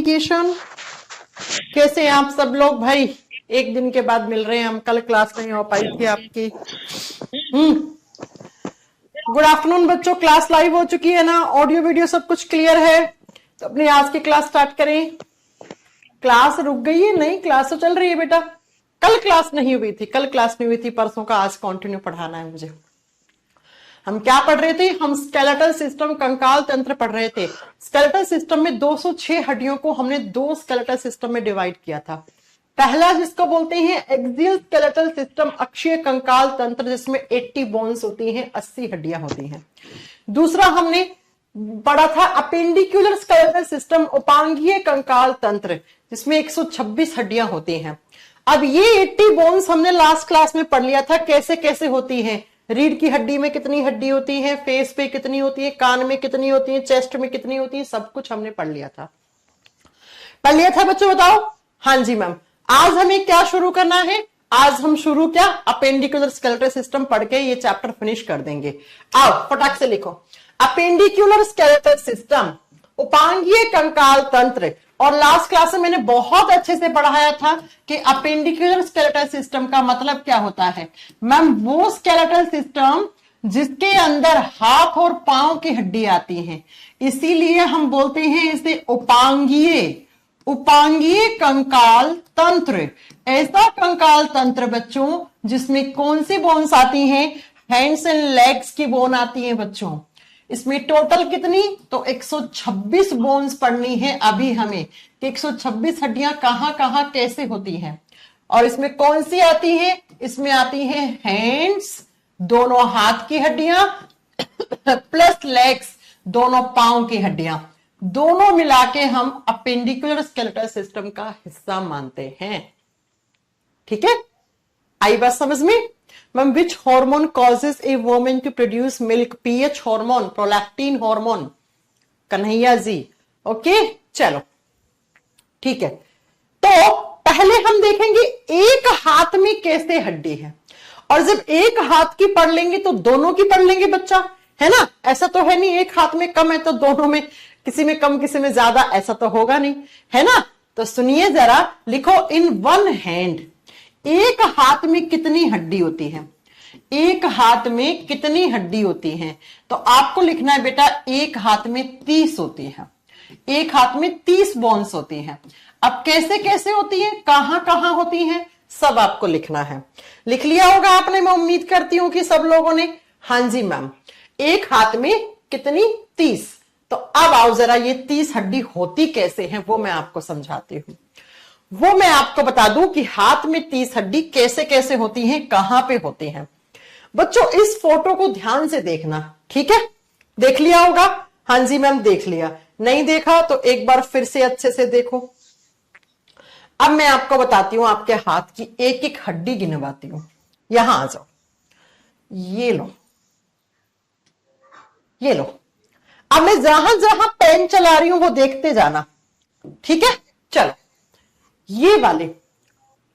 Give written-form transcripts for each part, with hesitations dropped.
Education. कैसे हैं आप सब लोग भाई? एक दिन के बाद मिल रहे हैं हम, कल क्लास नहीं हो पाई थी आपकी। गुड आफ्टरनून बच्चों, क्लास लाइव हो चुकी है ना? ऑडियो वीडियो सब कुछ क्लियर है? तो अपनी आज की क्लास स्टार्ट करें। क्लास रुक गई है? नहीं, क्लास तो चल रही है बेटा। कल क्लास नहीं हुई थी, कल क्लास नहीं हुई थी, परसों का आज कंटिन्यू पढ़ाना है मुझे। हम क्या पढ़ रहे थे? हम स्केलेटल सिस्टम, कंकाल तंत्र पढ़ रहे थे। स्केलेटल सिस्टम में 206 हड्डियों को हमने दो स्केलेटल सिस्टम में डिवाइड किया था। पहला जिसको बोलते हैं एक्सियल स्केलेटल सिस्टम, अक्षीय कंकाल तंत्र, जिसमें 80 बोन्स होती हैं, 80 हड्डियां होती हैं। दूसरा हमने पढ़ा था अपेंडिकुलर स्केलेटल सिस्टम, उपांगीय कंकाल तंत्र, जिसमें 126 हड्डियां होती हैं। अब ये 80 बोन्स हमने लास्ट क्लास में पढ़ लिया था, कैसे कैसे होती हैं। रीढ़ की हड्डी में कितनी हड्डी होती है, फेस पे कितनी होती है, कान में कितनी होती है, चेस्ट में कितनी होती है, सब कुछ हमने पढ़ लिया था। पढ़ लिया था बच्चों? बताओ। हाँ जी मैम। आज हमें क्या शुरू करना है? आज हम शुरू क्या अपेंडिकुलर स्केलेटल सिस्टम पढ़ के ये चैप्टर फिनिश कर देंगे। आओ फटाक से लिखो, अपेंडिकुलर स्केलेटल सिस्टम, उपांगीय कंकाल तंत्र। और लास्ट क्लास में मैंने बहुत अच्छे से पढ़ाया था कि अपेंडिकुलर स्केलेटल सिस्टम का मतलब क्या होता है। मैम वो स्केलेटल सिस्टम जिसके अंदर हाथ और पांव की हड्डी आती है, इसीलिए हम बोलते हैं इसे उपांगीय कंकाल तंत्र। ऐसा कंकाल तंत्र बच्चों जिसमें कौन सी बोन्स आती हैं? हैंड्स एंड लेग्स की बोन आती है बच्चों। इसमें टोटल कितनी? तो 126 बोन्स पढ़नी है अभी हमें कि 126 हड्डियां कहां कहां कैसे होती हैं। और इसमें कौन सी आती है? इसमें आती है हैंड्स, दोनों हाथ की हड्डियां प्लस लेग्स, दोनों पांव की हड्डियां, दोनों मिला के हम अपेंडिकुलर स्केलेटल सिस्टम का हिस्सा मानते हैं। ठीक है, आई बात समझ में? Ma'am which hormone causes a woman to produce milk? PH hormone, prolactin hormone. Kanhaiya ji, okay चलो ठीक है। तो पहले हम देखेंगे एक हाथ में कैसे हड्डी है, और जब एक हाथ की पढ़ लेंगे तो दोनों की पढ़ लेंगे बच्चा, है ना? ऐसा तो है नहीं एक हाथ में कम है तो दोनों में, किसी में कम किसी में ज्यादा, ऐसा तो होगा नहीं, है ना? तो सुनिए जरा, लिखो इन वन हैंड, एक हाथ में कितनी हड्डी होती है? एक हाथ में कितनी हड्डी होती है? तो आपको लिखना है बेटा एक हाथ में 30 होती है, एक हाथ में 30 बोन्स होती हैं। अब कैसे कैसे होती है, कहां कहां होती हैं, सब आपको लिखना है। लिख लिया होगा आपने, मैं उम्मीद करती हूं कि सब लोगों ने। हाँ जी मैम, एक हाथ में कितनी? 30। तो अब आओ जरा, ये 30 हड्डी होती कैसे हैं वो मैं आपको समझाती हूं। वो मैं आपको बता दूं कि हाथ में 30 हड्डी कैसे कैसे होती हैं, कहां पे होती हैं। बच्चों इस फोटो को ध्यान से देखना, ठीक है? देख लिया होगा? हाँ जी मैम देख लिया। नहीं देखा तो एक बार फिर से अच्छे से देखो। अब मैं आपको बताती हूं, आपके हाथ की एक एक हड्डी गिनवाती हूं। यहां आ जाओ, ये लो, ये लो। अब मैं जहां जहां पेन चला रही हूं वो देखते जाना, ठीक है? चलो ये वाले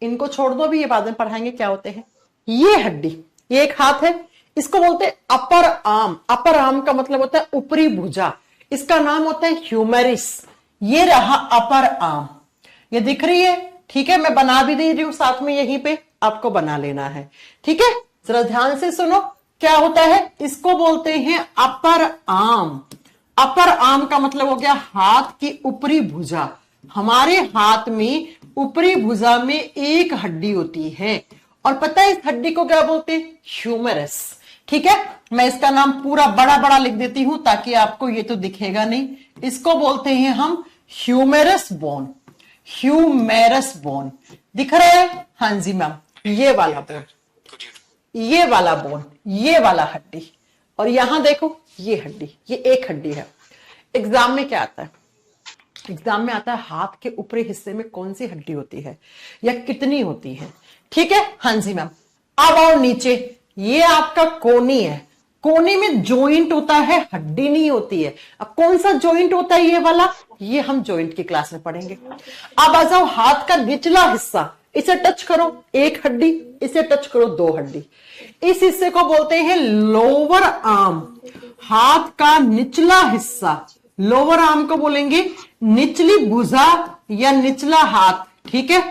इनको छोड़ दो, भी ये बाद में पढ़ाएंगे क्या होते हैं। ये हड्डी, ये एक हाथ है, इसको बोलते हैं अपर आर्म। अपर आर्म का मतलब होता है ऊपरी भुजा, इसका नाम होता है ह्यूमेरिस। ये रहा अपर आर्म, ये दिख रही है, ठीक है? मैं बना भी दे रही हूं साथ में, यहीं पे आपको बना लेना है, ठीक है? जरा ध्यान से सुनो, क्या होता है? इसको बोलते हैं अपर आर्म। अपर आर्म का मतलब हो गया हाथ की ऊपरी भुजा। हमारे हाथ में ऊपरी भुजा में एक हड्डी होती है, और पता है इस हड्डी को क्या बोलते हैं? ह्यूमेरस। ठीक है, मैं इसका नाम पूरा बड़ा बड़ा लिख देती हूं ताकि आपको ये तो दिखेगा नहीं। इसको बोलते हैं हम ह्यूमेरस बोन। ह्यूमेरस बोन दिख रहा है? हाँ जी मैम, ये वाला बोन, ये वाला बोन, ये वाला हड्डी, और यहां देखो ये हड्डी, ये एक हड्डी है। एग्जाम में क्या आता है? एग्जाम में आता है हाथ के ऊपरी हिस्से में कौन सी हड्डी होती है या कितनी होती है, ठीक है? हाँ जी मैम। अब आओ नीचे, ये आपका कोनी है, कोने में जॉइंट होता है, हड्डी नहीं होती है। अब कौन सा जॉइंट होता है? ये वाला, ये हम जॉइंट की क्लास में पढ़ेंगे। अब आ जाओ हाथ का निचला हिस्सा, इसे टच करो एक हड्डी, इसे टच करो दो हड्डी। इस हिस्से को बोलते हैं लोअर आर्म। हाथ का निचला हिस्सा लोअर आर्म को बोलेंगे निचली भुजा या निचला हाथ। ठीक है,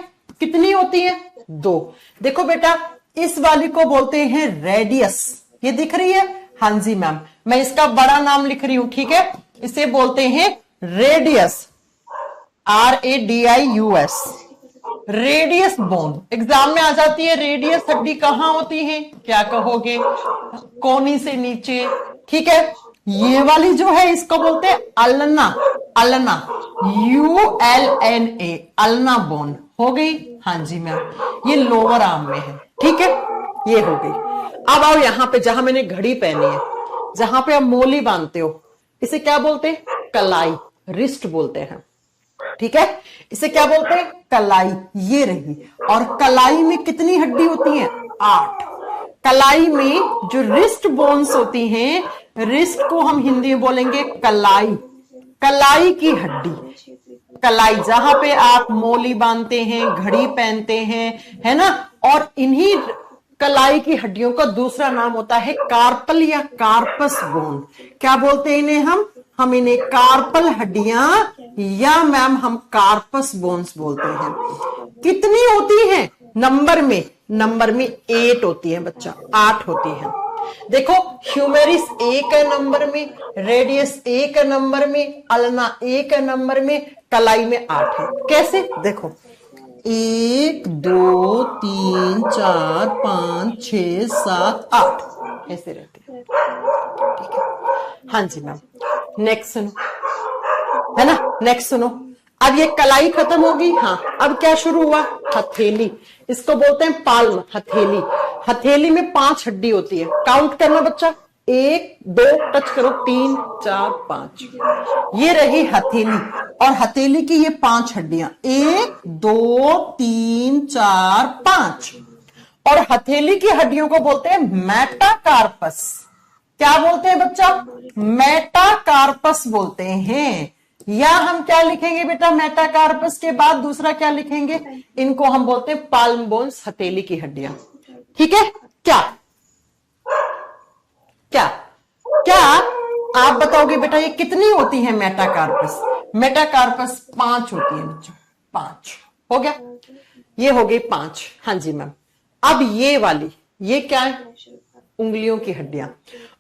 कितनी होती है? 2। देखो बेटा, इस वाली को बोलते हैं रेडियस। ये दिख रही है? हाँ जी मैम, मैं इसका बड़ा नाम लिख रही हूं। ठीक है, इसे बोलते हैं radius, RADIUS, radius bone. Exam में आ जाती है। रेडियस हड्डी कहां होती है? क्या कहोगे? कोनी से नीचे। ठीक है, ये वाली जो है इसको बोलते हैं ulna, ulna, ULNA, ulna bone. हो गई? हाँ जी मैम, ये लोअर आर्म में है। ठीक है, ये हो गई। अब आओ यहां पे, जहां मैंने घड़ी पहनी है, जहां पे आप मोली बांधते हो, इसे क्या बोलते हैं? कलाई, रिस्ट बोलते हैं। ठीक है, इसे क्या बोलते हैं? कलाई। ये रही। और कलाई में कितनी हड्डी होती है? 8। कलाई में जो रिस्ट बोन्स होती हैं, रिस्ट को हम हिंदी में बोलेंगे कलाई, कलाई की हड्डी। कलाई, जहां पे आप मोली बांधते हैं, घड़ी पहनते हैं, है ना। और इन्हीं कलाई की हड्डियों का दूसरा नाम होता है कार्पल या कार्पस बोन। क्या बोलते हैं इन्हें? हम इन्हें कार्पल हड्डियां या मैम हम कार्पस बोन्स बोलते हैं। कितनी होती है? नंबर में 8 होती है बच्चा, 8 होती है। देखो, ह्यूमेरिस 1 है नंबर में, रेडियस 1 है नंबर में, अल्ना 1 है नंबर में, कलाई में 8 है। कैसे? देखो, 1 2 3 4 5 6 7 8 ऐसे रहते हैं। ठीक है, हाँ जी मैम। नेक्स्ट सुनो, है ना, नेक्स्ट सुनो। अब ये कलाई खत्म होगी। हाँ, अब क्या शुरू हुआ? हथेली। इसको बोलते हैं पाल्म, हथेली। हथेली में 5 हड्डी होती है। काउंट करना बच्चा, 1 2, टच करो, 3 4 5। ये रही हथेली। और हथेली की ये 5 हड्डियां, 1 2 3 4 5। और हथेली की हड्डियों को बोलते हैं मेटाकार्पस। क्या बोलते हैं बच्चा? मेटाकार्पस बोलते हैं। या हम क्या लिखेंगे बेटा? मेटाकार्पस के बाद दूसरा क्या लिखेंगे? इनको हम बोलते हैं पाल्म बोन्स, हथेली की हड्डियां। ठीक है, क्या क्या क्या आप बताओगे बेटा ये कितनी होती है मेटाकार्पस? मेटाकार्पस 5 होती है बच्चों, 5 हो गया। ये हो गई 5। हाँ जी मैम। अब ये वाली, ये क्या है? उंगलियों की हड्डियां।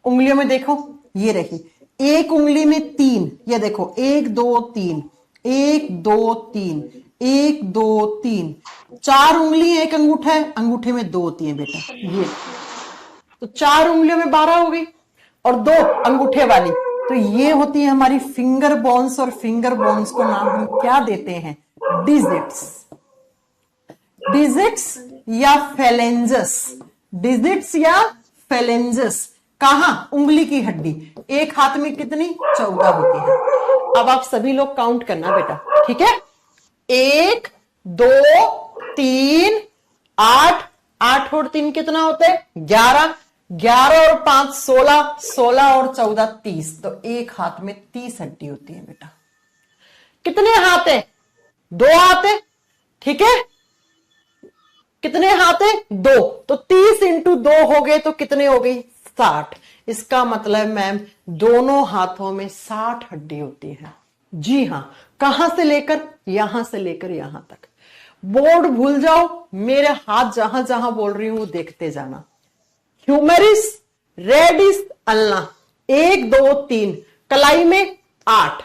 उंगलियों में देखो, ये रही। एक उंगली में 3, ये देखो, 1 2 3, 1 2 3, 1 2 3, 4 उंगली, एक अंगूठा है, अंगूठे में 2 होती है बेटा। ये तो 4 उंगलियों में 12 हो गई, और 2 अंगूठे वाली, तो ये होती है हमारी फिंगर बोन्स। और फिंगर बोन्स को नाम हम क्या देते हैं? डिजिट्स। डिजिट्स या फेलेंजस। डिजिट्स या फेलेंजस। कहां? उंगली की हड्डी। एक हाथ में कितनी? 14 होती है। अब आप सभी लोग काउंट करना बेटा। ठीक है, 1 2 3 8, 8 और 3 कितना होते हैं? 11, 11 और 5 16, 16 और 14 30। तो एक हाथ में 30 हड्डी होती है बेटा। कितने हाथ है? 2 हाथ है। ठीक है, कितने हाथ है? 2। तो 30 इंटू 2 हो गए, तो कितने हो गई? 60। इसका मतलब मैम दोनों हाथों में 60 हड्डी होती है। जी हां, कहां से लेकर? यहां से लेकर यहां तक। बोर्ड भूल जाओ, मेरे हाथ जहां जहां बोल रही हूं वो देखते जाना। ह्यूमेरिस, रेडिस, अल्ना, 1 2 3, कलाई में 8,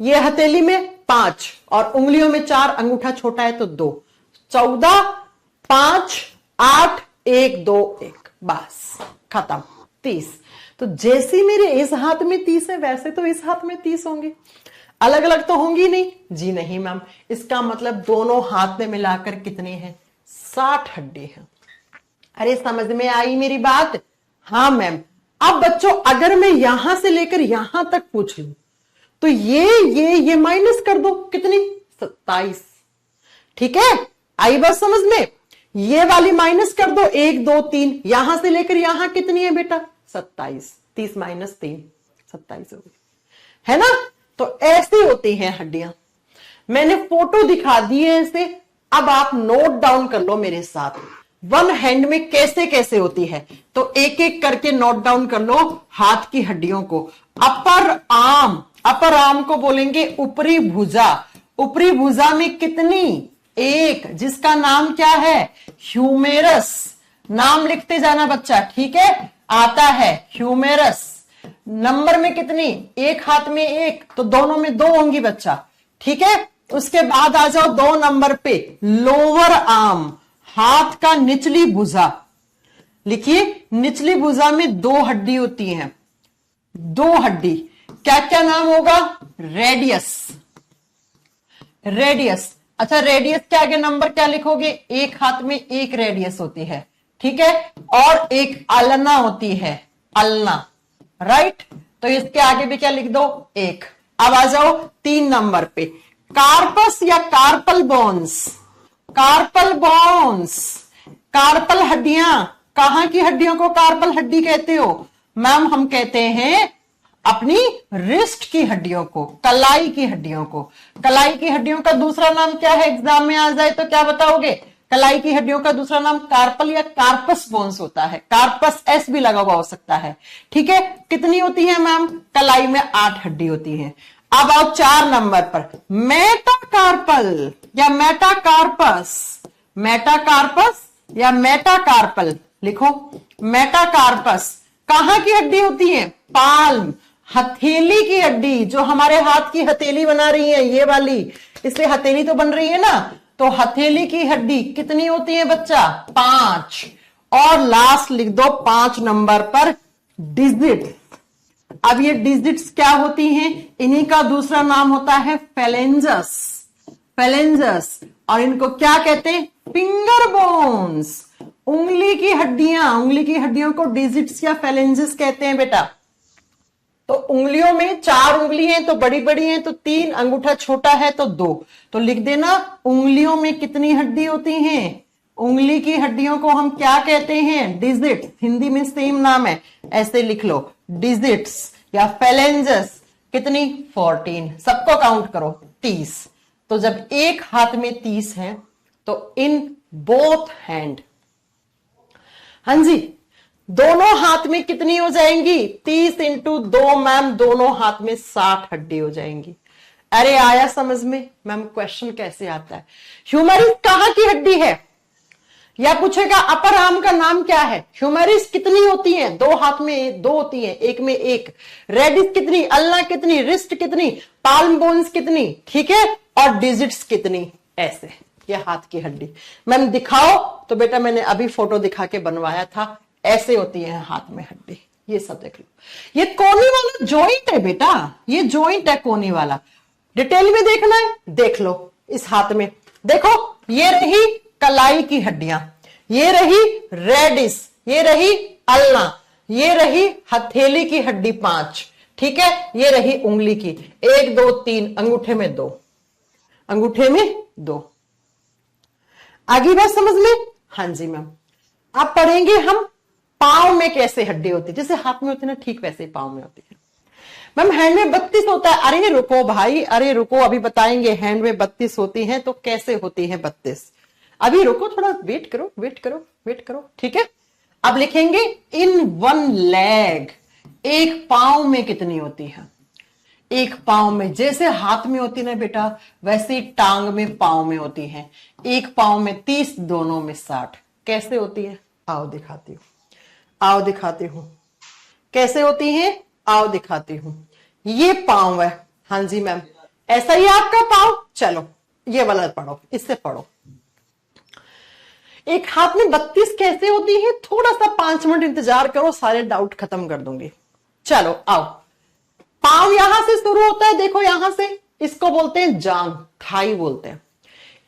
ये हथेली में 5, और उंगलियों में 4, अंगूठा छोटा है तो 2, 14 5 8 1 2 1, बस खत्म। 30। तो जैसी मेरे इस हाथ में 30 है, वैसे तो इस हाथ में 30 होंगे। अलग अलग तो होंगी नहीं? जी नहीं मैम। इसका मतलब दोनों हाथ में मिलाकर कितने हैं? 60 हड्डी है। अरे समझ में आई मेरी बात? हाँ मैम। अब बच्चों, अगर मैं यहां से लेकर यहां तक पूछ लूं, तो ये माइनस कर दो, कितनी? 27। ठीक है, आई बात समझ में? ये वाली माइनस कर दो, 1 2 3, यहां से लेकर यहां कितनी है बेटा? 27। 30 माइनस 3, 27 हो गई, है ना। तो ऐसी होती हैं हड्डियां। मैंने फोटो दिखा दी है इसे। अब आप नोट डाउन कर लो मेरे साथ, वन हैंड में कैसे कैसे होती है। तो एक एक करके नोट डाउन कर लो हाथ की हड्डियों को। अपर आर्म, अपर आर्म को बोलेंगे ऊपरी भुजा। ऊपरी भुजा में कितनी? एक, जिसका नाम क्या है? ह्यूमेरस। नाम लिखते जाना बच्चा, ठीक है? आता है ह्यूमेरस। नंबर में कितनी? एक हाथ में एक, तो दोनों में दो होंगी बच्चा, ठीक है? उसके बाद आ जाओ 2 नंबर पे, लोअर आर्म, हाथ का निचली भुजा। लिखिए, निचली भुजा में 2 हड्डी होती हैं, 2 हड्डी। क्या क्या नाम होगा? रेडियस। रेडियस, अच्छा रेडियस के आगे नंबर क्या लिखोगे? एक हाथ में एक रेडियस होती है, ठीक है? और एक अल्ना होती है, अल्ना, राइट? तो इसके आगे भी क्या लिख दो? एक। अब आ जाओ 3 नंबर पे, कार्पस या carpal bones. Carpal bones, carpal हड्डियां। कहां की हड्डियों को कार्पल हड्डी कहते हो? मैम हम कहते हैं अपनी रिस्ट की हड्डियों को, कलाई की हड्डियों को। कलाई की हड्डियों का दूसरा नाम क्या है? एग्जाम में आ जाए तो क्या बताओगे? कलाई की हड्डियों का दूसरा नाम कार्पल या कार्पस बोन्स होता है। कार्पस एस भी लगा हुआ हो सकता है, ठीक है? कितनी होती है मैम? कलाई में 8 हड्डी होती है। अब आओ 4 नंबर पर, मेटाकार्पल या मेटाकार्पस। मेटाकार्पस या मेटाकार्पल, लिखो मेटाकार्पस। कहां की हड्डी होती है? पाल्म, हथेली की हड्डी। जो हमारे हाथ की हथेली बना रही है, ये वाली, इससे हथेली तो बन रही है ना, तो हथेली की हड्डी कितनी होती है बच्चा? 5। और लास्ट लिख दो 5 नंबर पर, डिजिट। अब ये डिजिट्स क्या होती हैं? इन्हीं का दूसरा नाम होता है फेलेंजस। फेलेंजस, और इनको क्या कहते हैं? Finger bones. उंगली की हड्डियां, उंगली की हड्डियों को डिजिट्स या फेलेंजस कहते हैं बेटा। तो उंगलियों में 4 उंगली हैं तो बड़ी बड़ी हैं तो 3, अंगूठा छोटा है तो 2। तो लिख देना, उंगलियों में कितनी हड्डी होती हैं? उंगली की हड्डियों को हम क्या कहते हैं? डिजिट। हिंदी में सेम नाम है, ऐसे लिख लो, डिजिट्स या फेलेंजस। कितनी? 14। सबको काउंट करो, 30। तो जब एक हाथ में 30 है तो इन बोथ हैंड, हाँ जी, दोनों हाथ में कितनी हो जाएंगी? 30 इंटू 2 मैम, दोनों हाथ में 60 हड्डी हो जाएंगी। अरे आया समझ में? मैम क्वेश्चन कैसे आता है? ह्यूमरस कहां की हड्डी है? या पूछेगा अपर आर्म का नाम क्या है? ह्यूमरस कितनी होती है? 2 हाथ में 2 होती है, एक में एक। रेडिस कितनी? अल्ना कितनी? रिस्ट कितनी? पाल्म बोन्स कितनी? ठीक है? और डिजिट्स कितनी? ऐसे, ये हाथ की हड्डी। मैम दिखाओ, तो बेटा मैंने अभी फोटो दिखा के बनवाया था, ऐसे होती है हाथ में हड्डी। ये सब देख लो, ये कोनी वाला जॉइंट है बेटा, ये जॉइंट है कोनी वाला। डिटेल में देखना है, देख लो इस हाथ में। देखो, ये रही कलाई की हड्डियां, ये रही रेडिस, ये रही अल्ना, ये रही हथेली की हड्डी 5, ठीक है? ये रही उंगली की 1 2 3, अंगूठे में 2, अंगूठे में 2। आगे बात समझ में? हाँ जी मैम। अब पढ़ेंगे हम पांव में कैसे हड्डी होती है। जैसे हाथ में होती है ना, ठीक वैसे ही पांव में होती है। मैम हैंड में 32 होता है। अरे रुको भाई, अरे रुको, अभी बताएंगे। हैंड में 32 होती हैं तो कैसे होती है 32? अभी रुको, थोड़ा वेट करो, वेट करो, वेट करो, ठीक है? अब लिखेंगे इन 1 लेग, एक पांव में कितनी होती है? एक पांव में जैसे हाथ में होती ना बेटा, वैसे ही टांग में, पांव में होती है। एक पांव में 30, दोनों में 60। कैसे होती है? आओ दिखाती हूं, आओ दिखाती हूं कैसे होती है। आओ दिखाती हूं। ये पांव है, हाँ जी मैम, ऐसा ही आपका पांव। चलो ये वाला पढ़ो, इससे पढ़ो। एक हाथ में 32 कैसे होती है? थोड़ा सा 5 मिनट इंतजार करो, सारे डाउट खत्म कर दूंगी। चलो आओ। पांव यहां से शुरू होता है, देखो यहां से, इसको बोलते हैं जांग, थाई बोलते हैं।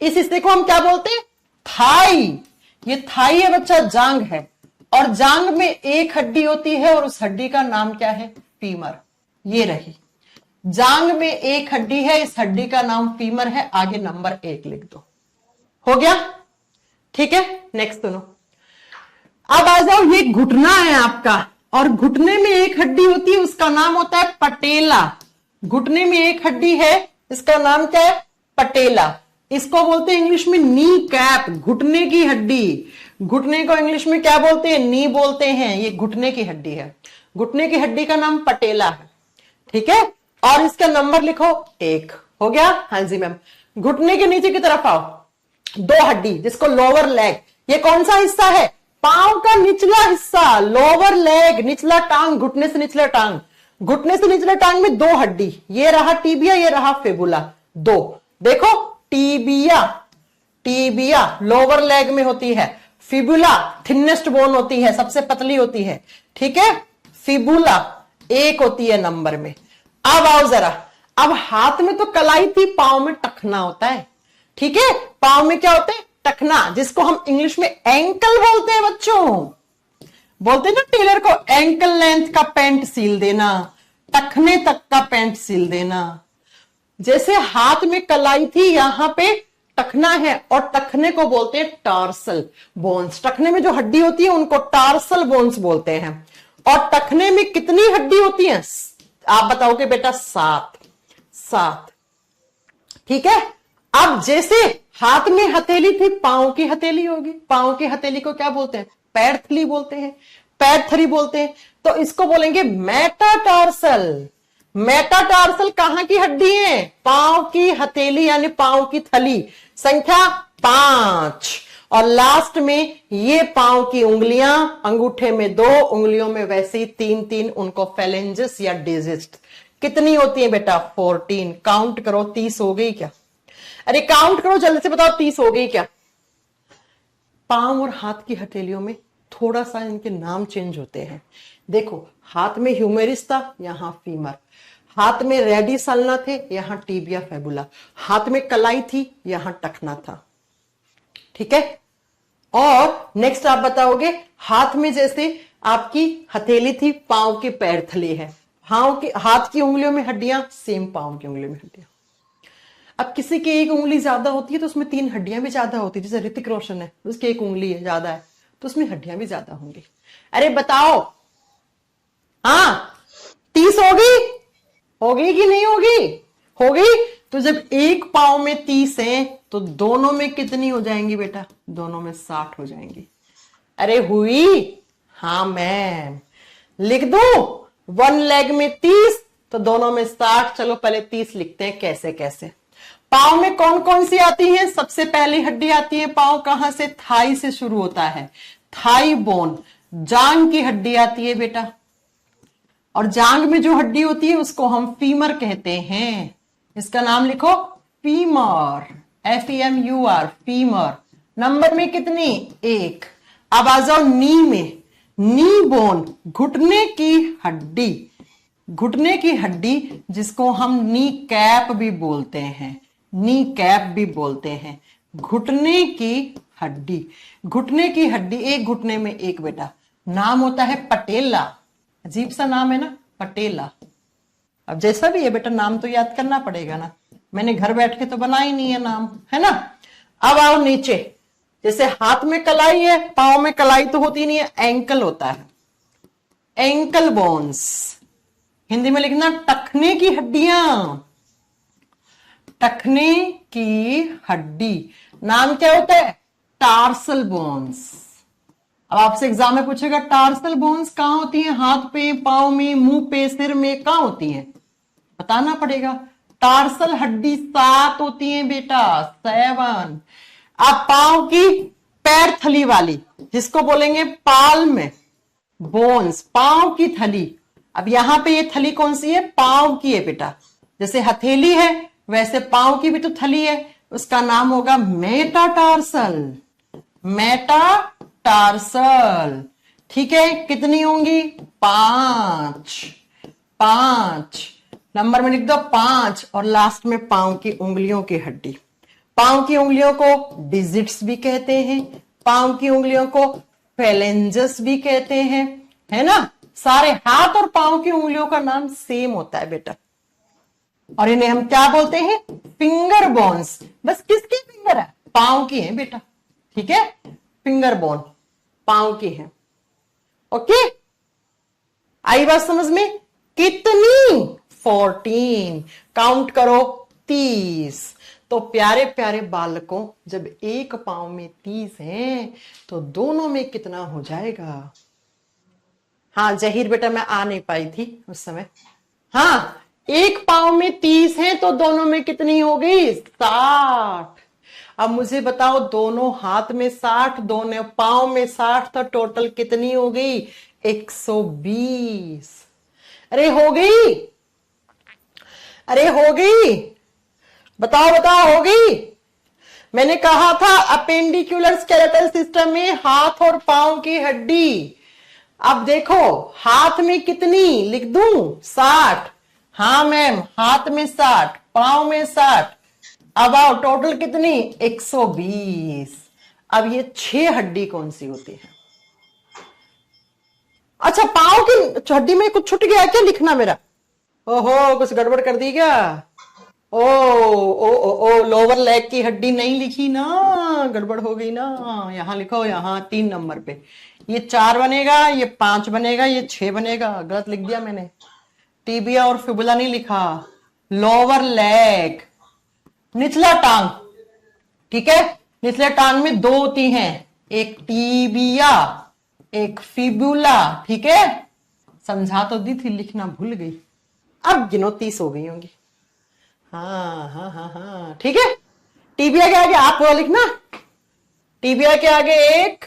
इस हिस्से को हम क्या बोलते हैं? थाई। ये थाई है बच्चा, जांग है। और जांग में एक हड्डी होती है और उस हड्डी का नाम क्या है? फीमर। ये रही जांग में एक हड्डी है, इस हड्डी का नाम फीमर है। आगे नंबर 1 लिख दो। हो गया? ठीक है, नेक्स्ट सुनो। अब आ जाओ, ये घुटना है आपका, और घुटने में एक हड्डी होती है, उसका नाम होता है पटेला। घुटने में एक हड्डी है, इसका नाम क्या है? पटेला। इसको बोलते हैं इंग्लिश में नी कैप, घुटने की हड्डी। घुटने को इंग्लिश में क्या बोलते हैं? नी बोलते हैं। ये घुटने की हड्डी है। घुटने की हड्डी का नाम पटेला है, ठीक है? और इसका नंबर लिखो 1। हो गया? हाँ जी मैम। घुटने के नीचे की तरफ आओ, 2 हड्डी जिसको लोअर लेग, ये कौन सा हिस्सा है? पांव का निचला हिस्सा, लोअर लेग, निचला टांग, घुटने से निचला टांग। घुटने से निचले टांग में 2 हड्डी, ये रहा टीबिया, ये रहा फिबुला। 2 देखो, टीबिया, टीबिया लोअर लेग में होती है, फिबुला थिनेस्ट बोन होती है, सबसे पतली होती है, ठीक है। फिबुला 1 होती है नंबर में। अब आओ जरा, अब हाथ में तो कलाई थी, पांव में टखना होता है, ठीक है। पांव में क्या होता है? टखना, जिसको हम इंग्लिश में एंकल बोलते हैं बच्चों। बोलते हैं ना टेलर को, एंकल लेंथ का पैंट सील देना, टखने तक का पैंट सील देना। जैसे हाथ में कलाई थी, यहां पे टखना है, और टखने को बोलते हैं टार्सल बोन्स। टखने में जो हड्डी होती है उनको टार्सल बोन्स बोलते हैं। और टखने में कितनी हड्डी होती है? आप बताओगे बेटा 7। ठीक है। अब जैसे हाथ में हथेली थी, पांव की हथेली होगी। पांव की हथेली को क्या बोलते हैं? पैरथली बोलते हैं, पैरथली बोलते हैं। तो इसको बोलेंगे मेटाटार्सल। मेटाटार्सल कहां की हड्डी है? पांव की हथेली यानी पांव की थली, संख्या 5। और लास्ट में ये पांव की उंगलियां, अंगूठे में 2, उंगलियों में वैसे ही 3-3, उनको फेलेंजेस या डिजिट कितनी होती है बेटा? 14। काउंट करो, 30 हो गई क्या? अरे काउंट करो जल्दी से, बताओ 30 हो गई क्या? पांव और हाथ की हथेलियों में थोड़ा सा इनके नाम चेंज होते हैं। देखो, हाथ में ह्यूमेरिस था, यहां फीमर। हाथ में रेडिस अल्ना थे, यहां टीबिया फेबुला। हाथ में कलाई थी, यहां टखना था, ठीक है। और नेक्स्ट आप बताओगे, हाथ में जैसे आपकी हथेली थी, पांव की पैरथली है, हाथ की उंगलियों में हड्डियां, सेम पांव की उंगलियों में हड्डियां। अब किसी की एक उंगली ज्यादा होती है तो उसमें 3 हड्डियां भी ज्यादा होती है। जैसे ऋतिक रोशन है, उसकी एक उंगली है ज्यादा है, तो उसमें हड्डियां भी ज्यादा होंगी। अरे बताओ, हाँ 30 होगी? होगी कि नहीं होगी? होगी। तो जब एक पांव में 30 है तो दोनों में कितनी हो जाएंगी बेटा? दोनों में 60 हो जाएंगी। अरे हुई? हाँ मैम। लिख दूं? 1 लेग में 30 तो दोनों में 60। चलो पहले 30 लिखते हैं, कैसे कैसे। पांव में कौन कौन सी आती है? सबसे पहली हड्डी आती है पांव कहां से? थाई से शुरू होता है, थाई बोन। जांग की हड्डी आती है बेटा, और जांग में जो हड्डी होती है उसको हम फीमर कहते हैं। इसका नाम लिखो, फीमर, FEMUR, फीमर। नंबर में कितनी? 1। अब आ जाओ नी में, नी बोन, घुटने की हड्डी। घुटने की हड्डी जिसको हम नी कैप भी बोलते हैं, नी कैप भी बोलते हैं। घुटने की हड्डी, घुटने की हड्डी, एक घुटने में एक बेटा। नाम होता है पटेला। अजीब सा नाम है ना, पटेला। अब जैसा भी है बेटा, नाम तो याद करना पड़ेगा ना, मैंने घर बैठ के तो बना ही नहीं है नाम, है ना। अब आओ नीचे, जैसे हाथ में कलाई है, पांव में कलाई तो होती नहीं है, एंकल होता है, एंकल बोन्स। हिंदी में लिखना टखने की हड्डियां, टखने की हड्डी। नाम क्या होता है? Tarsal bones. अब आपसे एग्जाम में पूछेगा टार्सल बोन्स कहां होती हैं? हाथ पे, पांव में, मुंह पे, सिर में, कहां होती हैं? बताना पड़ेगा। टार्सल हड्डी 7 होती हैं बेटा, 7। अब पांव की पैर थली वाली, जिसको बोलेंगे पाल्म बोन्स, पांव की थली। अब यहां पे ये थली कौन सी है? पांव की है बेटा। जैसे हथेली है वैसे पांव की भी तो थली है, उसका नाम होगा मेटाटार्सल, मेटाटार्सल। ठीक है, कितनी होंगी? 5 नंबर में लिख दो 5। और लास्ट में पांव की उंगलियों की हड्डी। पांव की उंगलियों को डिजिट्स भी कहते हैं, पांव की उंगलियों को फेलेंजस भी कहते हैं, है ना। सारे हाथ और पांव की उंगलियों का नाम सेम होता है बेटा, और इन्हें हम क्या बोलते हैं? Finger bones. बस किसकी फिंगर है? पांव की है बेटा, ठीक है। फिंगर बोन पांव की है। ओके, आई बात समझ में? कितनी? 14। काउंट करो, 30। तो प्यारे प्यारे बालकों, जब एक पांव में 30 हैं तो दोनों में कितना हो जाएगा? हाँ जहीर बेटा, मैं आ नहीं पाई थी उस समय। हाँ, एक पाँव में 30 है तो दोनों में कितनी हो गई? 60। अब मुझे बताओ, दोनों हाथ में 60, दोनों पाँव में 60, तो टोटल कितनी हो गई? 120। अरे हो गई? अरे हो गई? बताओ बताओ, हो गई? मैंने कहा था अपेंडिकुलर स्केलेटल सिस्टम में हाथ और पांव की हड्डी। अब देखो, हाथ में कितनी लिख दूं? 60। हाँ मैम, हाथ में 60, पांव में 60। अब आओ, टोटल कितनी? 120। अब ये 6 हड्डी कौन सी होती है? अच्छा, पांव की हड्डी में कुछ छूट गया क्या लिखना मेरा? ओहो, कुछ गड़बड़ कर दी क्या? ओ ओ ओ ओ लोअर लेग की हड्डी नहीं लिखी ना, गड़बड़ हो गई ना। यहां लिखो, यहां 3 नंबर पे। ये 4 बनेगा, ये 5 बनेगा, ये 6 बनेगा। गलत लिख दिया मैंने, टीबिया और फिबुला नहीं लिखा। लोअर लेग, निचला टांग, ठीक है। निचले टांग में 2 होती हैं, एक टीबिया, एक फिबुला, ठीक है। समझा तो दी थी, लिखना भूल गई। अब गिनो, 30 हो गई होंगी। हाँ हाँ हाँ हाँ, ठीक है। टीबिया के आगे आप वो लिखना, टीबिया के आगे 1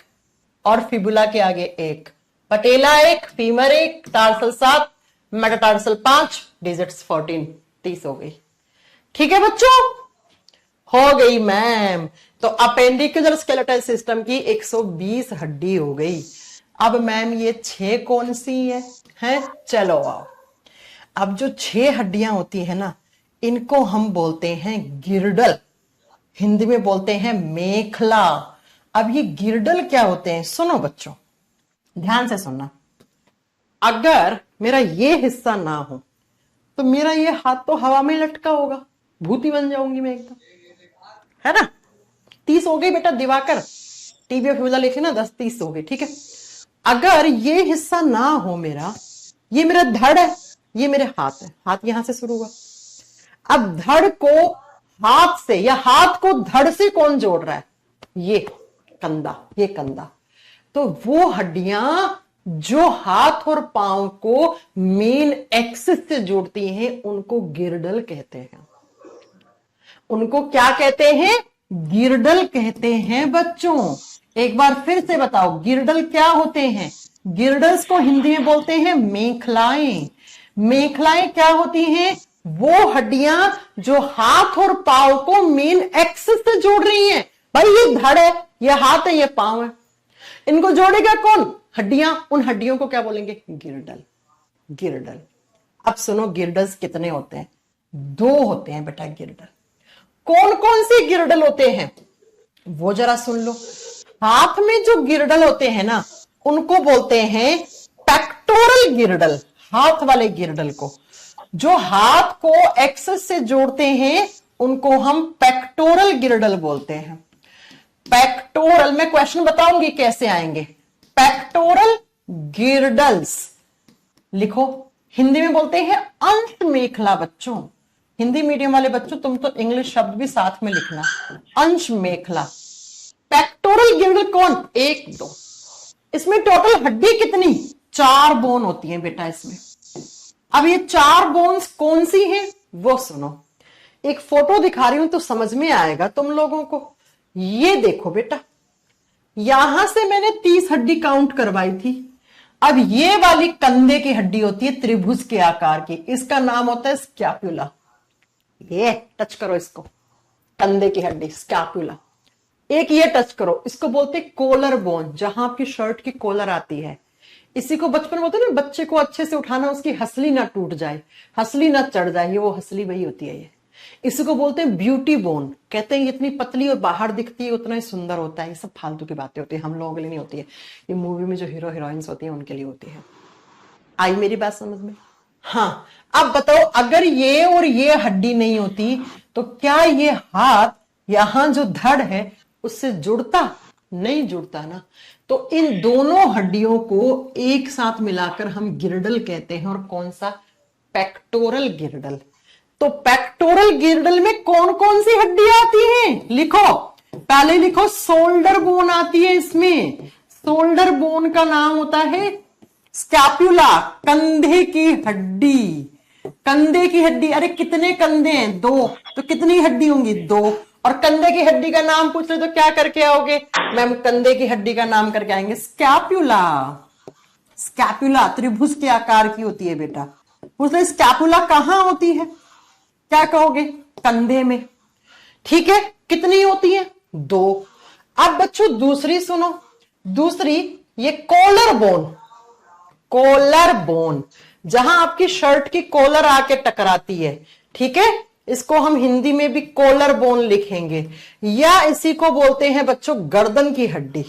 और फिबुला के आगे 1, पटेला 1, फीमर 1, टार्सल 7, मेटाटार्सल 5, डिजिट्स 14। 30 हो गई, ठीक है बच्चों? हो गई मैम। तो अपेंडिकुलर स्केलेटल सिस्टम की 120 हड्डी हो गई। अब मैम ये 6 कौन सी है? चलो आओ। अब जो 6 हड्डियां होती है ना, इनको हम बोलते हैं गिरडल, हिंदी में बोलते हैं मेखला। अब ये गिरडल क्या होते हैं? सुनो बच्चों, ध्यान से सुनना। अगर मेरा ये हिस्सा ना हो तो मेरा ये हाथ तो हवा में लटका होगा, भूती बन जाऊंगी मैं एकदम, है ना। 30 हो गई बेटा दिवाकर, टीबिया फिबुला लिखे ना, 10 30 हो गई, ठीक है। अगर ये हिस्सा ना हो मेरा, ये मेरा धड़ है, ये मेरे हाथ है, हाथ यहां से शुरू हुआ। अब धड़ को हाथ से या हाथ को धड़ से कौन जोड़ रहा है? ये कंधा, ये कंधा। तो वो हड्डियां जो हाथ और पांव को मेन एक्सिस से जोड़ती हैं, उनको गिरडल कहते हैं। उनको क्या कहते हैं? गिरडल कहते हैं बच्चों। एक बार फिर से बताओ, गिरडल क्या होते हैं? गिरडल्स को हिंदी में बोलते हैं मेखलाएं। मेखलाएं क्या होती हैं? वो हड्डियां जो हाथ और पांव को मेन एक्सिस से जोड़ रही हैं। भाई ये धड़ है, ये हाथ है, ये पांव है, इनको जोड़ेगा कौन? हड्डियां। उन हड्डियों को क्या बोलेंगे? गिरडल। गिरडल। अब सुनो, गिरडल्स कितने होते हैं? 2 होते हैं बेटा गिरडल। कौन कौन से गिरडल होते हैं वो जरा सुन लो। हाथ में जो गिरडल होते हैं ना, उनको बोलते हैं पेक्टोरल गिरडल। हाथ वाले गिरडल को, जो हाथ को एक्सिस से जोड़ते हैं, उनको हम पेक्टोरल गिरडल बोलते हैं। पेक्टोरल, मैं क्वेश्चन बताऊंगी कैसे आएंगे। पेक्टोरल गिरडल्स लिखो, हिंदी में बोलते हैं अंश मेखला। बच्चों, हिंदी मीडियम वाले बच्चों, तुम तो इंग्लिश शब्द भी साथ में लिखना, अंश मेखला। पेक्टोरल गिरडल कौन? 1 2। इसमें टोटल हड्डी कितनी? 4 बोन होती है बेटा इसमें। अब ये 4 बोन्स कौन सी हैं वो सुनो। एक फोटो दिखा रही हूं तो समझ में आएगा तुम लोगों को। ये देखो बेटा, यहां से मैंने 30 हड्डी काउंट करवाई थी। अब ये वाली कंधे की हड्डी होती है त्रिभुज के आकार की, इसका नाम होता है स्कैपुला। ये टच करो इसको, कंधे की हड्डी स्कैपुला। एक ये टच करो, इसको बोलते हैं कोलर बोन, जहां आपकी शर्ट की कॉलर आती है। इसी को बचपन में बोलते हैं ना, बच्चे को अच्छे से उठाना, उसकी हंसली ना टूट जाए, हंसली ना चढ़ जाए, ये वो हंसली वही होती है ये। इसी को बोलते हैं ब्यूटी बोन। कहते हैं इतनी पतली और बाहर दिखती है उतना ही सुंदर होता है। ये सब फालतू की बातें होती है, हम लोगों के लिए नहीं होती है। ये मूवी में जो हीरो हीरोइंस होती है उनके लिए होती है। आई मेरी बात समझ में? हाँ। अब बताओ, अगर ये और ये हड्डी नहीं होती तो क्या ये हाथ यहां जो धड़ है उससे जुड़ता? नहीं जुड़ता ना। तो इन दोनों हड्डियों को एक साथ मिलाकर हम गिरडल कहते हैं। और कौन सा? पेक्टोरल गिरडल। तो पेक्टोरल गिरडल में कौन कौन सी हड्डियां आती हैं? लिखो, पहले लिखो, शोल्डर बोन आती है इसमें। शोल्डर बोन का नाम होता है स्कैपुला, कंधे की हड्डी। कंधे की हड्डी, अरे कितने कंधे हैं? 2, तो कितनी हड्डी होंगी? 2। और कंधे की हड्डी का नाम पूछ ले तो क्या करके आओगे मैम? कंधे की हड्डी का नाम करके आएंगे स्कैपुला। स्कैपुला त्रिभुज के आकार की होती है बेटा। पूछ ले स्कैपुला कहां होती है, क्या कहोगे? कंधे में। ठीक है, कितनी होती है? 2। अब बच्चों दूसरी सुनो, दूसरी ये कॉलर बोन। कॉलर बोन, जहां आपकी शर्ट की कॉलर आके टकराती है, ठीक है, इसको हम हिंदी में भी कॉलर बोन लिखेंगे, या इसी को बोलते हैं बच्चों गर्दन की हड्डी।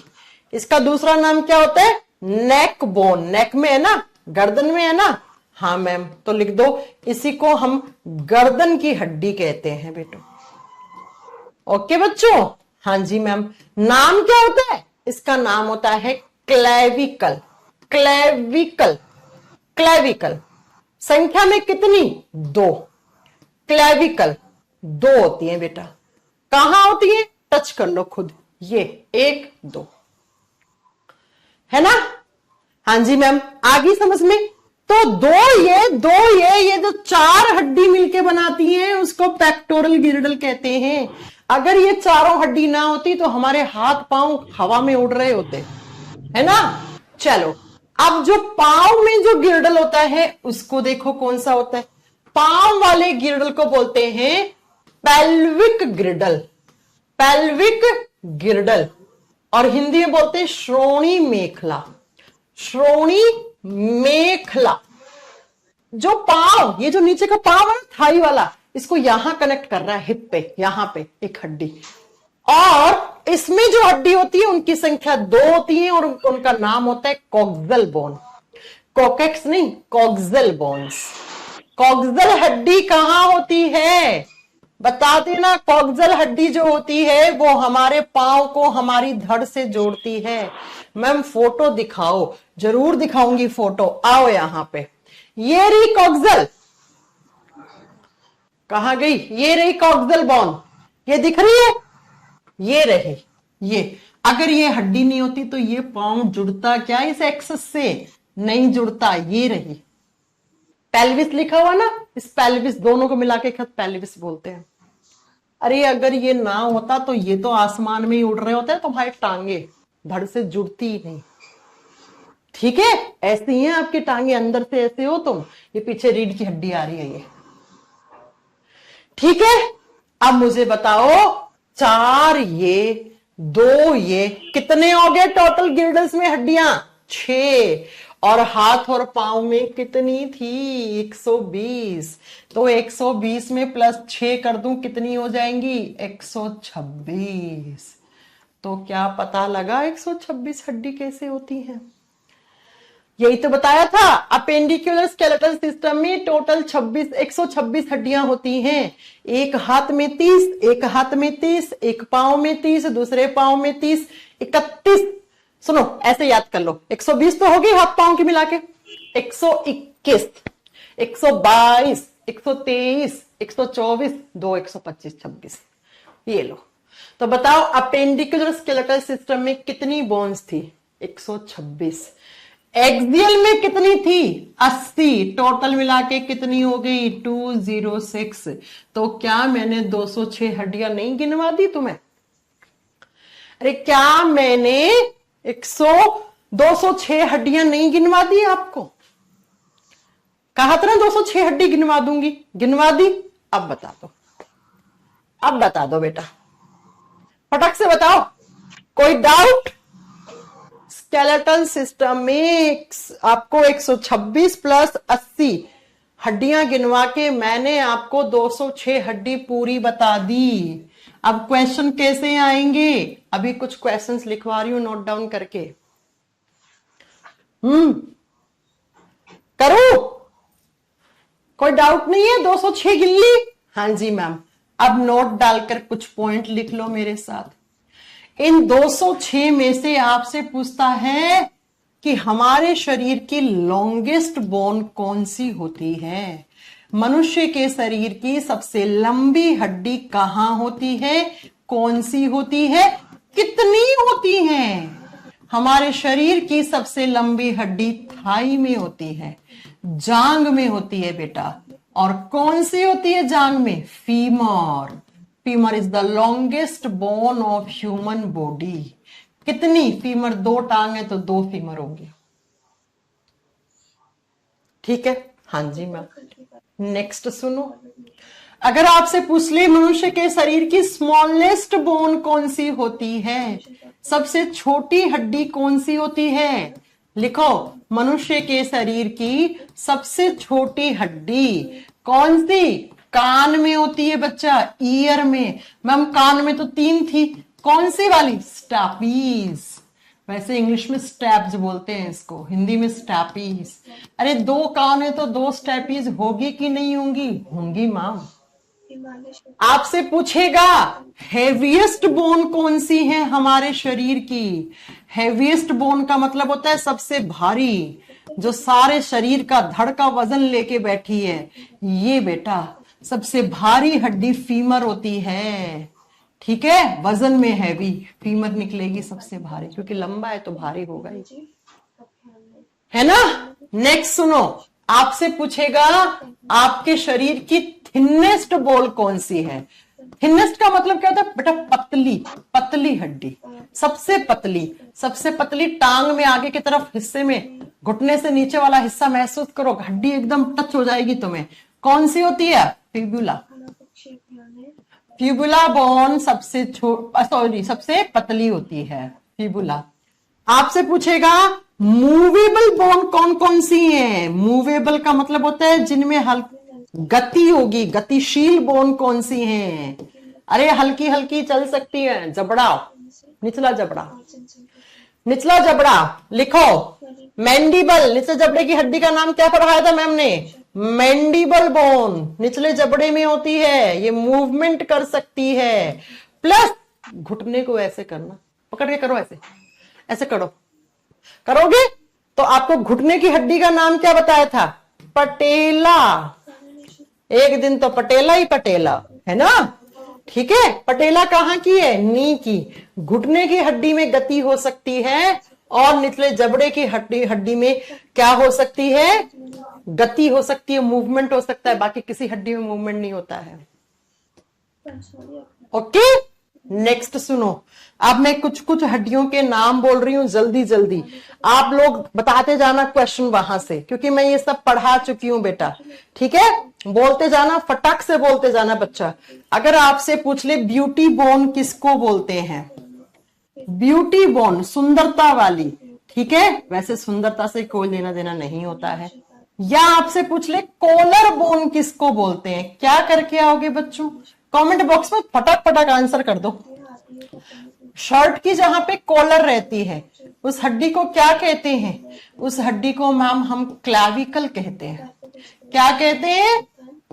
इसका दूसरा नाम क्या होता है? नेक बोन। नेक में है ना, गर्दन में है ना? हाँ मैम, तो लिख दो, इसी को हम गर्दन की हड्डी कहते हैं बेटो। ओके बच्चों? हाँ जी मैम। नाम क्या होता है इसका? नाम होता है क्लेविकल। Clavicle, clavicle. संख्या में कितनी? 2। क्लेविकल 2 होती है बेटा। कहां होती है? टच कर लो खुद, ये 1 2 है ना? हाँ जी मैम, आ गई समझ में? तो 2 ये जो 4 हड्डी मिलके बनाती हैं उसको पेक्टोरल गिरडल कहते हैं। अगर ये चारों हड्डी ना होती तो हमारे हाथ पांव हवा में उड़ रहे होते, है ना? चलो, अब जो पांव में जो गिरडल होता है उसको देखो कौन सा होता है। पांव वाले गिरडल को बोलते हैं पेल्विक गिरडल। पेल्विक गिरडल, और हिंदी में बोलते हैं श्रोणी मेखला। श्रोणी मेखला। जो पांव, ये जो नीचे का पांव है थाई वाला, इसको यहां कनेक्ट कर रहा है हिप पे, यहां पे एक हड्डी, और इसमें जो हड्डी होती है उनकी संख्या 2 होती है और उनका नाम होता है कॉक्सल बोन। कोकेक्स नहीं, कॉक्सल बोन्स। कॉक्सल हड्डी कहां होती है? बता देना। कॉक्सल हड्डी जो होती है वो हमारे पांव को हमारी धड़ से जोड़ती है। मैम फोटो दिखाओ, जरूर दिखाऊंगी फोटो, आओ यहां पे। ये रही कॉक्सल, कहां गई? ये रही कॉक्सल बोन, ये दिख रही है? ये रही ये। अगर ये हड्डी नहीं होती तो ये पांव जुड़ता क्या इस एक्सेस से? नहीं जुड़ता। ये रही पेल्विस लिखा हुआ ना, इस पेल्विस दोनों को मिला के पेल्विस बोलते हैं। अरे अगर ये ना होता तो ये तो आसमान में ही उड़ रहे होते हैं, तो भाई टांगे धड़ से जुड़ती ही नहीं। ठीक है, ऐसी ही है आपकी टांगे, अंदर से ऐसे हो तुम, ये पीछे रीढ़ की हड्डी आ रही है ये। ठीक है, अब मुझे बताओ 4 ये 2 ये कितने हो गए टोटल गिरडल्स में हड्डियां? 6। और हाथ और पांव में कितनी थी? 120। तो 120 में +6 कर दूं, कितनी हो जाएंगी? 126। तो क्या पता लगा 126 हड्डी कैसे होती है? यही तो बताया था। अपेंडिकुलर स्केलेटल सिस्टम में टोटल 126 हड्डियां होती हैं। एक हाथ में 30, एक हाथ में 30, एक पांव में 30, दूसरे पांव में 30, 31। सुनो, ऐसे याद कर लो, 120 तो होगी हाथ पांव की मिला के, 121, 122, 123, 124, 2 125, 26। ये लो। तो बताओ अपेंडिकुलर स्केलेटल सिस्टम में कितनी बोन्स थी? 126। एक्सियल में कितनी थी? 80। टोटल मिला के कितनी हो गई? 206। तो क्या मैंने 206 हड्डियां नहीं गिनवा दी तुम्हें? अरे क्या मैंने 206 हड्डियां नहीं गिनवा दी आपको? कहा था ना 206 हड्डी गिनवा दूंगी, गिनवा दी। अब बता दो, अब बता दो बेटा, फटक से बताओ, कोई डाउट? स्केलेटल सिस्टम में आपको 126 + 80 हड्डियां गिनवा के मैंने आपको 206 हड्डी पूरी बता दी। अब क्वेश्चन कैसे आएंगे? अभी कुछ क्वेश्चंस लिखवा रही हूं, नोट डाउन करके। करो, कोई डाउट नहीं है? 206 गिन ली? हाँ जी मैम। अब नोट डालकर कुछ पॉइंट लिख लो मेरे साथ। इन 206 में से आपसे पूछता है कि हमारे शरीर की लॉन्गेस्ट बोन कौन सी होती है? मनुष्य के शरीर की सबसे लंबी हड्डी कहां होती है? कौन सी होती है? कितनी होती है? हमारे शरीर की सबसे लंबी हड्डी थाई में होती है, जांग में होती है बेटा। और कौन सी होती है जांग में? Femur. Femur is the longest bone of human body. कितनी फीमर? 2 टांग है तो 2 फीमर होंगे। ठीक है, हाँ जी मैम। नेक्स्ट सुनो, अगर आपसे पूछ ले मनुष्य के शरीर की स्मॉलेस्ट बोन कौन सी होती है, सबसे छोटी हड्डी कौन सी होती है? लिखो, मनुष्य के शरीर की सबसे छोटी हड्डी कौन सी? कान में होती है बच्चा, ईयर में। मैम कान में तो 3 थी, कौन सी वाली? स्टैपीज। वैसे इंग्लिश में स्टैप्स बोलते हैं इसको, हिंदी में स्टैपीज। अरे 2 कान है तो 2 स्टैपीज होगी कि नहीं होंगी? होंगी मैम। आपसे पूछेगा हेवीएस्ट बोन कौन सी है हमारे शरीर की? हेवीएस्ट बोन का मतलब होता है सबसे भारी, जो सारे शरीर का धड़ का वजन लेके बैठी है। ये बेटा सबसे भारी हड्डी फीमर होती है। ठीक है, वजन में हैवी फीमर निकलेगी सबसे भारी, क्योंकि लंबा है तो भारी होगा ही, है ना। नेक्स्ट सुनो, आपसे पूछेगा आपके शरीर की थिनेस्ट बोन कौन सी है? थिनेस्ट का मतलब क्या होता है बेटा? पतली, पतली हड्डी, सबसे पतली। सबसे पतली टांग में आगे की तरफ हिस्से में, घुटने से नीचे वाला हिस्सा महसूस करो, हड्डी एकदम टच हो जाएगी तुम्हें। कौन सी होती है? फिब्युला। फिब्युला बोन सबसे सबसे पतली होती है, फिब्युला। आपसे पूछेगा मूवेबल बोन कौन कौन सी है? मूवेबल का मतलब होता है जिनमें हल्की गति होगी, गतिशील बोन कौन सी हैं? अरे हल्की हल्की चल सकती है। जबड़ा, निचला जबड़ा, निचला जबड़ा। लिखो, मैंडिबल, निचले जबड़े की हड्डी का नाम क्या पढ़ाया था मैम ने? मैंडिबल बोन निचले जबड़े में होती है, ये मूवमेंट कर सकती है। प्लस घुटने को ऐसे करना, पकड़ के करो, ऐसे ऐसे करो, करोगे तो आपको घुटने की हड्डी का नाम क्या बताया था? पटेला। एक दिन तो पटेला ही पटेला, है ना। ठीक है, पटेला कहाँ की है? नी की। घुटने की हड्डी में गति हो सकती है और निचले जबड़े की हड्डी में क्या हो सकती है? गति हो सकती है, मूवमेंट हो सकता है। बाकी किसी हड्डी में मूवमेंट नहीं होता है। ओके, नेक्स्ट सुनो, अब मैं कुछ कुछ हड्डियों के नाम बोल रही हूं, जल्दी जल्दी आप लोग बताते जाना क्वेश्चन वहां से, क्योंकि मैं ये सब पढ़ा चुकी हूं बेटा। ठीक है, बोलते जाना, फटाक से बोलते जाना बच्चा। अगर आपसे पूछ ले ब्यूटी बोन किसको बोलते हैं? ब्यूटी बोन सुंदरता वाली। ठीक है, वैसे सुंदरता से कोई लेना देना नहीं होता है। या आपसे पूछ ले कॉलर बोन किसको बोलते हैं? क्या करके आओगे बच्चों? कमेंट बॉक्स में फटाक फटाक आंसर कर दो। शर्ट की जहां पे कॉलर रहती है उस हड्डी को क्या कहते हैं? उस हड्डी को मैम हम क्लैविकल कहते हैं। क्या कहते हैं?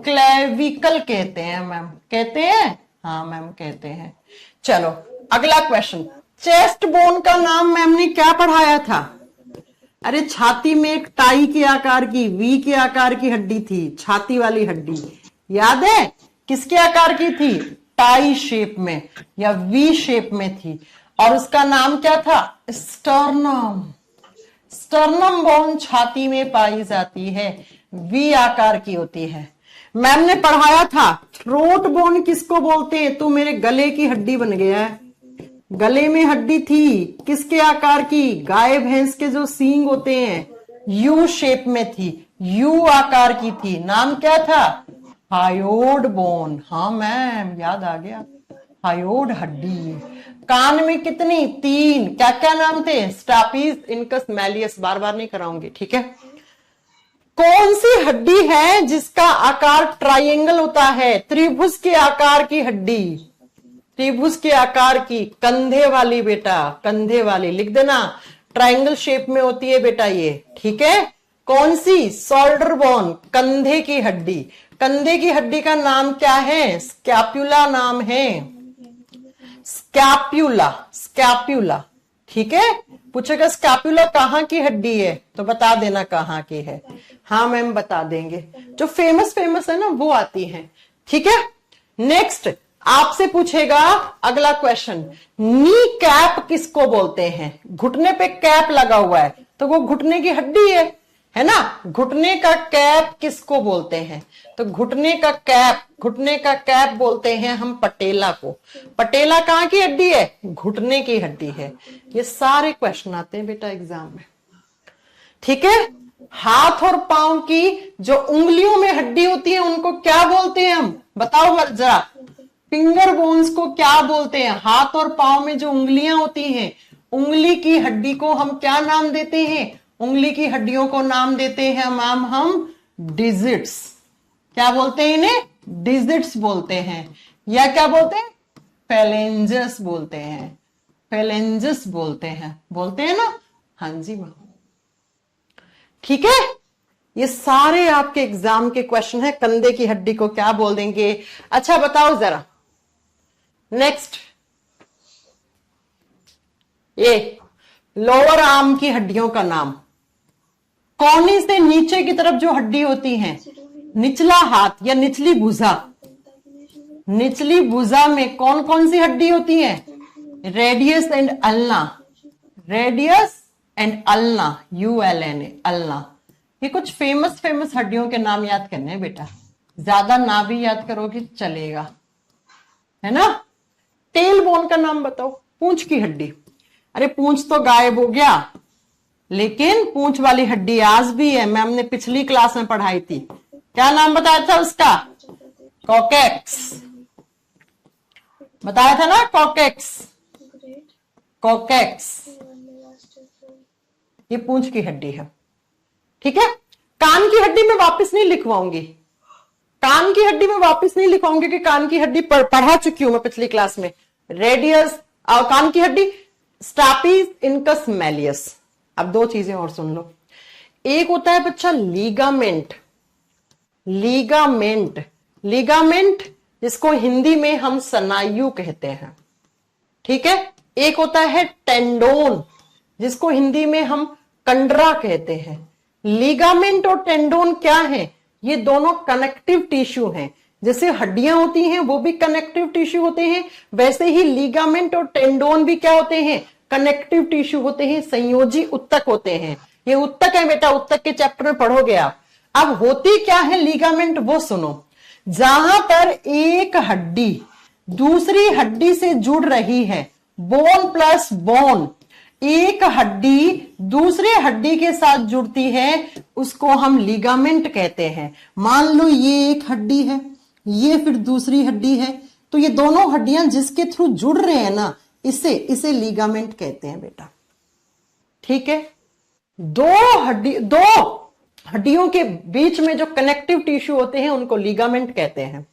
क्लैविकल कहते हैं मैम। कहते हैं? हाँ मैम कहते हैं। चलो अगला क्वेश्चन, चेस्ट बोन का नाम मैम ने क्या पढ़ाया था? अरे छाती में एक टाई के आकार की, वी के आकार की हड्डी थी, छाती वाली हड्डी, याद है? किसके आकार की थी? टाई शेप में या वी शेप में थी, और उसका नाम क्या था? स्टर्नम। स्टर्नम बोन छाती में पाई जाती है, वी आकार की होती है। मैम ने पढ़ाया था थ्रोट बोन किसको बोलते हैं? तो मेरे गले की हड्डी बन गया है। गले में हड्डी थी, किसके आकार की? गाय भैंस के जो सींग होते हैं यू शेप में थी, यू आकार की थी। नाम क्या था? Hyoid bone. हाँ मैम याद आ गया, हायोड हड्डी। कान में कितनी? 3। क्या क्या नाम थे? स्टापीज, इनकस, मैलियस। बार बार नहीं कराऊंगी, ठीक है। कौन सी हड्डी है जिसका आकार ट्रायंगल होता है? त्रिभुज के आकार की हड्डी, त्रिभुज के आकार की, कंधे वाली बेटा, कंधे वाली। लिख देना, ट्रायंगल शेप में होती है बेटा ये, ठीक है। कौन सी? शोल्डर बोन, कंधे की हड्डी। कंधे की हड्डी का नाम क्या है? स्कैप्यूला नाम है, स्कैप्यूला, स्कैप्यूला। ठीक है, पूछेगा स्कैप्यूला कहाँ की हड्डी है तो बता देना कहाँ की है। हाँ मैम बता देंगे, जो फेमस फेमस है ना वो आती है, ठीक है। नेक्स्ट आपसे पूछेगा अगला क्वेश्चन, नी कैप किसको बोलते हैं? घुटने पे कैप लगा हुआ है तो वो घुटने की हड्डी है है ना। घुटने का कैप किसको बोलते हैं? तो घुटने का कैप बोलते हैं हम पटेला को। पटेला कहाँ की हड्डी है? घुटने की हड्डी है। ये सारे क्वेश्चन आते हैं बेटा एग्जाम में, ठीक है। हाथ और पांव की जो उंगलियों में हड्डी होती है उनको क्या बोलते हैं हम? बताओ जरा, फिंगर बोन्स को क्या बोलते हैं? हाथ और पांव में जो उंगलियां होती हैं, उंगली की हड्डी को हम क्या नाम देते हैं? उंगली की हड्डियों को नाम देते हैं मैम हम डिजिट्स। क्या बोलते हैं इन्हें? डिजिट्स बोलते हैं, या क्या बोलते हैं? फेलेंजस बोलते हैं, फेलेंजस बोलते हैं ना। हाँ जी मैम, ठीक है। ये सारे आपके एग्जाम के क्वेश्चन है। कंधे की हड्डी को क्या बोल देंगे? अच्छा बताओ जरा, नेक्स्ट ये लोअर आर्म की हड्डियों का नाम। कोहनी से नीचे की तरफ जो हड्डी होती है, निचला हाथ या निचली भुजा, निचली भुजा में कौन कौन सी हड्डी होती है? Radius and ulna, radius and ulna, ULNA, ulna. ये कुछ फेमस हड्डियों के नाम याद करने हैं बेटा, ज्यादा ना भी याद करोगे चलेगा, है ना। टेल बोन का नाम बताओ। पूंछ की हड्डी, अरे पूंछ तो गायब हो गया, लेकिन पूंछ वाली हड्डी आज भी है। मैम ने पिछली क्लास में पढ़ाई थी, क्या नाम बताया था उसका? कॉकेक्स, बताया था ना, कॉकेक्स, कॉकेक्स। ये पूंछ की हड्डी है, ठीक है। कान की हड्डी में वापस नहीं लिखवाऊंगी, कान की हड्डी में वापस नहीं लिखवाऊंगी कि कान की हड्डी पढ़ा चुकी हूं मैं पिछली क्लास में। रेडियस और कान की हड्डी स्टापिस इनकस मैलियस। अब दो चीजें और सुन लो। एक होता है बच्चा लीगामेंट, लीगामेंट, लीगामेंट जिसको हिंदी में हम स्नायु कहते हैं, ठीक है। एक होता है टेंडोन, जिसको हिंदी में हम कंडरा कहते हैं। लीगामेंट और टेंडोन क्या है? ये दोनों कनेक्टिव टिश्यू हैं। जैसे हड्डियां होती हैं वो भी कनेक्टिव टिश्यू होते हैं, वैसे ही लीगामेंट और टेंडोन भी क्या होते हैं? कनेक्टिव टिश्यू होते हैं, संयोजी उत्तक होते हैं। ये उत्तक है बेटा, उत्तक के चैप्टर में पढ़ोगे आप। अब होती क्या है लीगामेंट वो सुनो। जहां पर एक हड्डी दूसरी हड्डी से जुड़ रही है, बोन प्लस बोन, एक हड्डी दूसरे हड्डी के साथ जुड़ती है, उसको हम लीगामेंट कहते हैं। मान लो ये एक हड्डी है, ये फिर दूसरी हड्डी है, तो ये दोनों हड्डियां जिसके थ्रू जुड़ रहे हैं ना, इसे लीगामेंट कहते हैं बेटा, ठीक है। दो हड्डियों के बीच में जो कनेक्टिव टिश्यू होते हैं उनको लीगामेंट कहते हैं।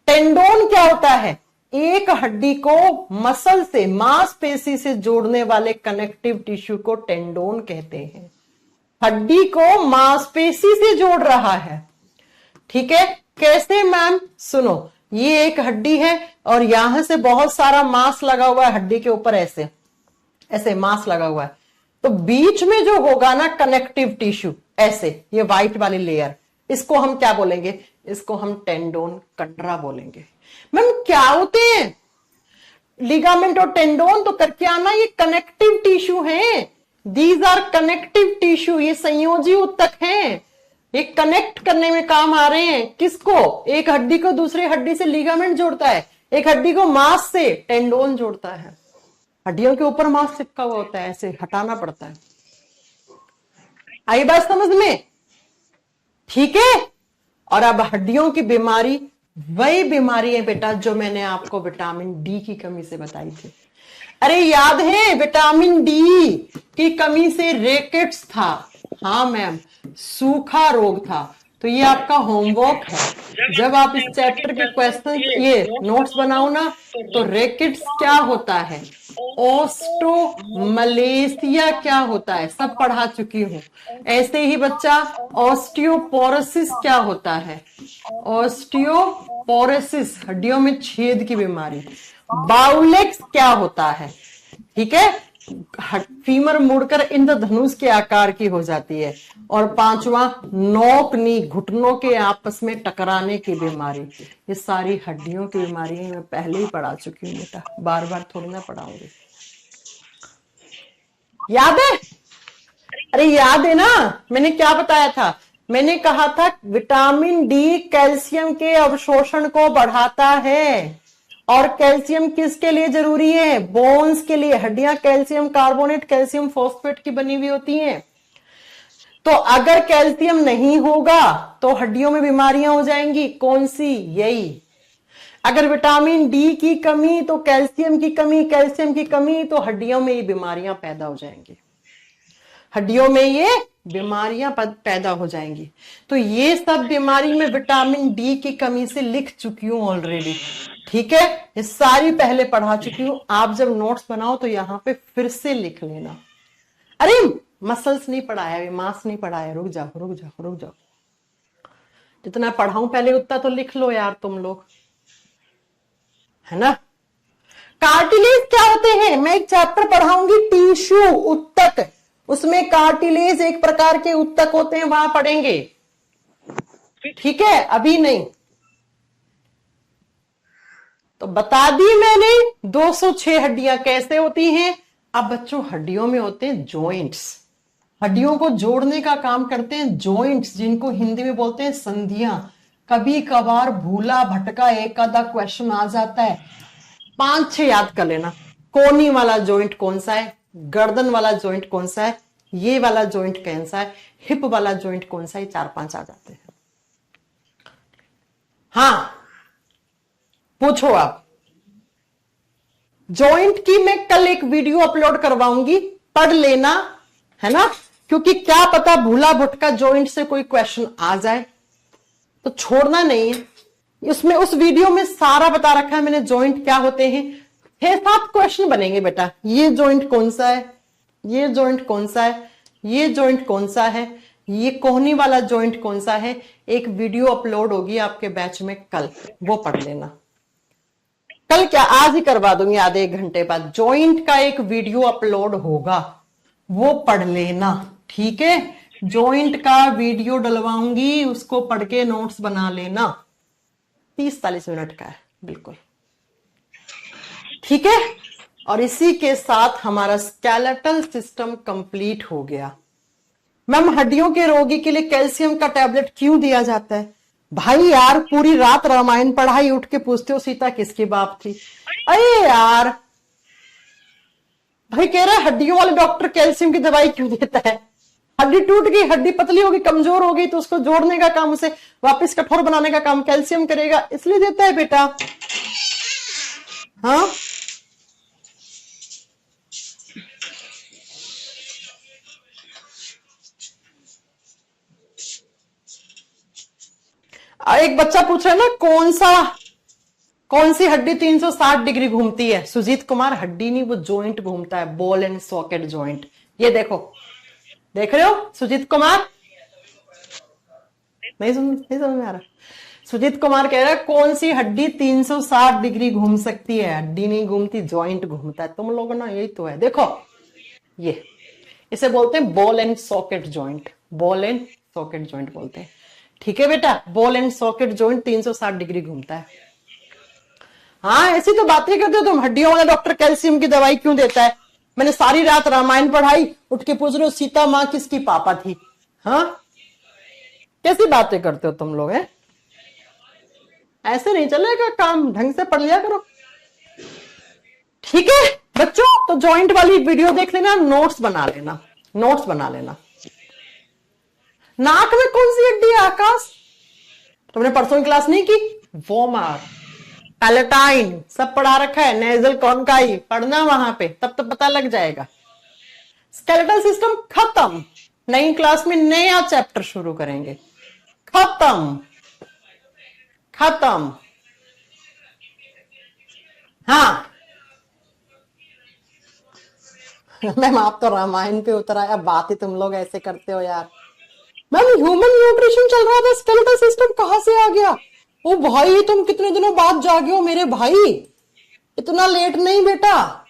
टेंडोन क्या होता है? एक हड्डी को मसल से, मांसपेशी से जोड़ने वाले कनेक्टिव टिश्यू को टेंडोन कहते हैं। हड्डी को मांसपेशी से जोड़ रहा है, ठीक है। कैसे मैम? सुनो, ये एक हड्डी है और यहां से बहुत सारा मांस लगा हुआ है हड्डी के ऊपर, ऐसे ऐसे मांस लगा हुआ है, तो बीच में जो होगा ना कनेक्टिव टिश्यू, ऐसे ये व्हाइट वाली लेयर, इसको हम क्या बोलेंगे? इसको हम टेंडोन, कंडरा बोलेंगे। मैम क्या होते हैं लिगामेंट और टेंडोन? तो करके आना, ये कनेक्टिव टिश्यू है। दीज आर कनेक्टिव टिश्यू, ये संयोजी उत्तक हैं, ये कनेक्ट करने में काम आ रहे हैं। किसको? एक हड्डी को दूसरे हड्डी से लिगामेंट जोड़ता है, एक हड्डी को मांस से टेंडोन जोड़ता है। हड्डियों के ऊपर मांस चिपका हुआ होता है, ऐसे हटाना पड़ता है। आई बात समझ में? ठीक है। और अब हड्डियों की बीमारी वही बीमारी है बेटा जो मैंने आपको विटामिन डी की कमी से बताई थी। अरे याद है, विटामिन डी की कमी से रेकेट्स था। हाँ मैम, सूखा रोग था। तो ये आपका होमवर्क है, जब आप इस चैप्टर के क्वेश्चन ये नोट्स बनाओ ना, तो रेकेट्स क्या होता है, ऑस्टोमलेशिया क्या होता है, सब पढ़ा चुकी हूं। ऐसे ही बच्चा ऑस्टियोपोरोसिस क्या होता है, ऑस्टियोपोरोसिस हड्डियों में छेद की बीमारी। बाउलेक्स क्या होता है, ठीक है, फीमर मुड़कर इंद्रधनुष के आकार की हो जाती है। और पांचवा नोक नी, घुटनों के आपस में टकराने की बीमारी। ये सारी हड्डियों की बीमारी मैं पहले ही पढ़ा चुकी हूँ बेटा, बार बार थोड़ी ना पढ़ाऊंगी। याद है? अरे याद है ना, मैंने क्या बताया था? मैंने कहा था विटामिन डी कैल्शियम के अवशोषण को बढ़ाता है। और कैल्शियम किसके लिए जरूरी है? बोन्स के लिए। हड्डियां कैल्शियम कार्बोनेट, कैल्शियम फॉस्फेट की बनी हुई होती हैं। तो अगर कैल्शियम नहीं होगा तो हड्डियों में बीमारियां हो जाएंगी। कौन सी? यही। अगर विटामिन डी की कमी तो कैल्शियम की कमी, कैल्शियम की कमी तो हड्डियों में ये बीमारियां पैदा हो जाएंगी। हड्डियों में ये बीमारियां पैदा हो जाएंगी। तो ये सब बीमारी में विटामिन डी की कमी से लिख चुकी हूं ऑलरेडी। ठीक है, ये सारी पहले पढ़ा चुकी हूं। आप जब नोट्स बनाओ तो यहां पे फिर से लिख लेना। अरे मसल्स नहीं पढ़ाया, मांस नहीं पढ़ाया, रुक जाओ रुक जाओ रुक जाओ। जितना पढ़ाऊं पहले उतना तो लिख लो यार तुम लोग, है ना। कार्टिलेज क्या होते हैं? मैं एक चैप्टर पढ़ाऊंगी टिश्यू, उत्तक। उसमें कार्टिलेज एक प्रकार के उत्तक होते हैं, वहां पढ़ेंगे। ठीक है, अभी नहीं। तो बता दी मैंने 206 हड्डियां कैसे होती हैं। अब बच्चों हड्डियों में होते हैं जॉइंट्स। हड्डियों को जोड़ने का काम करते हैं जॉइंट्स, जिनको हिंदी में बोलते हैं संधियां। कभी कभार भूला भटका एक आधा क्वेश्चन आ जाता है, 5-6 याद कर लेना। कोनी वाला जॉइंट कौन सा है, गर्दन वाला जॉइंट कौन सा है, ये वाला जॉइंट कौन सा है, हिप वाला जॉइंट कौन सा है, 4-5 आ जाते हैं। हाँ पूछो आप। जॉइंट की मैं कल एक वीडियो अपलोड करवाऊंगी, पढ़ लेना, है ना। क्योंकि क्या पता भूला भटका जॉइंट से कोई क्वेश्चन आ जाए, तो छोड़ना नहीं है। उसमें उस वीडियो में सारा बता रखा है मैंने जॉइंट क्या होते हैं। 6-7 क्वेश्चन बनेंगे बेटा। ये जॉइंट कौन सा है, ये जॉइंट कौन सा है, ये जॉइंट कौन सा है, ये कोहनी वाला जॉइंट कौन सा है। एक वीडियो अपलोड होगी आपके बैच में कल, वो पढ़ लेना। कल क्या, आज ही करवा दूंगी, आधे 1 घंटे बाद जॉइंट का एक वीडियो अपलोड होगा, वो पढ़ लेना। ठीक है, जॉइंट का वीडियो डलवाऊंगी, उसको पढ़ के नोट्स बना लेना। 30-40 मिनट का है, बिल्कुल। ठीक है, और इसी के साथ हमारा स्केलेटल सिस्टम कंप्लीट हो गया। मैम हड्डियों के रोगी के लिए कैल्शियम का टैबलेट क्यों दिया जाता है? भाई यार पूरी रात रामायण पढ़ाई, उठ के पूछते हो सीता किसकी बाप थी। अरे यार भाई कह रहा है हड्डियों वाले डॉक्टर कैल्शियम की दवाई क्यों देता है? हड्डी टूट गई, हड्डी पतली होगी, कमजोर हो गई, तो उसको जोड़ने का काम, उसे वापस कठोर बनाने का काम कैल्शियम करेगा, इसलिए देता है बेटा। हाँ एक बच्चा पूछ रहा है ना, कौन सी हड्डी 360 डिग्री घूमती है? सुजीत कुमार, हड्डी नहीं वो जॉइंट घूमता है, बॉल एंड सॉकेट जॉइंट। ये देखो, देख रहे हो सुजीत कुमार? नहीं समझ में आ रहा। सुजीत कुमार कह रहा है कौन सी हड्डी 360 डिग्री घूम सकती है? हड्डी नहीं घूमती, जॉइंट घूमता है। तुम लोगों ना यही तो है, देखो ये, इसे बोलते हैं ball and socket joint, ball and socket joint बोलते हैं। ठीक है बेटा, ball and socket joint 360 degree घूमता है। हाँ ऐसी तो बातें करते हो तुम, हड्डियों वाला डॉक्टर कैल्शियम की दवाई क्यों देता है? मैंने सारी रात रामायण पढ़ाई, उठ के पूछ रहे हो सीता माँ किसकी पापा थी? हाँ कैसी बातें करते हो तुम लोग हैं? ऐसे नहीं चलेगा काम, ढंग से पढ़ लिया करो। ठीक है बच्चों, तो जॉइंट वाली वीडियो देख लेना, नोट्स बना लेना, नोट्स बना लेना। नाक में कौन सी हड्डी है आकाश? तुमने परसों की क्लास नहीं की? वोमर, पैलेटाइन सब पढ़ा रखा है, नेजल कॉन्काई पढ़ना वहां पे, तब तो पता लग जाएगा। स्केलेटल सिस्टम खत्म, नई क्लास में नया चैप्टर शुरू करेंगे। खत्म खत्म। हाँ मैम आप तो रामायण पे उतर आया, बात ही तुम लोग ऐसे करते हो यार। मैम ह्यूमन न्यूट्रिशन चल रहा था, स्केलेटल सिस्टम कहां से आ गया? ओ भाई तुम कितने दिनों बाद जागे हो मेरे भाई, इतना लेट नहीं बेटा।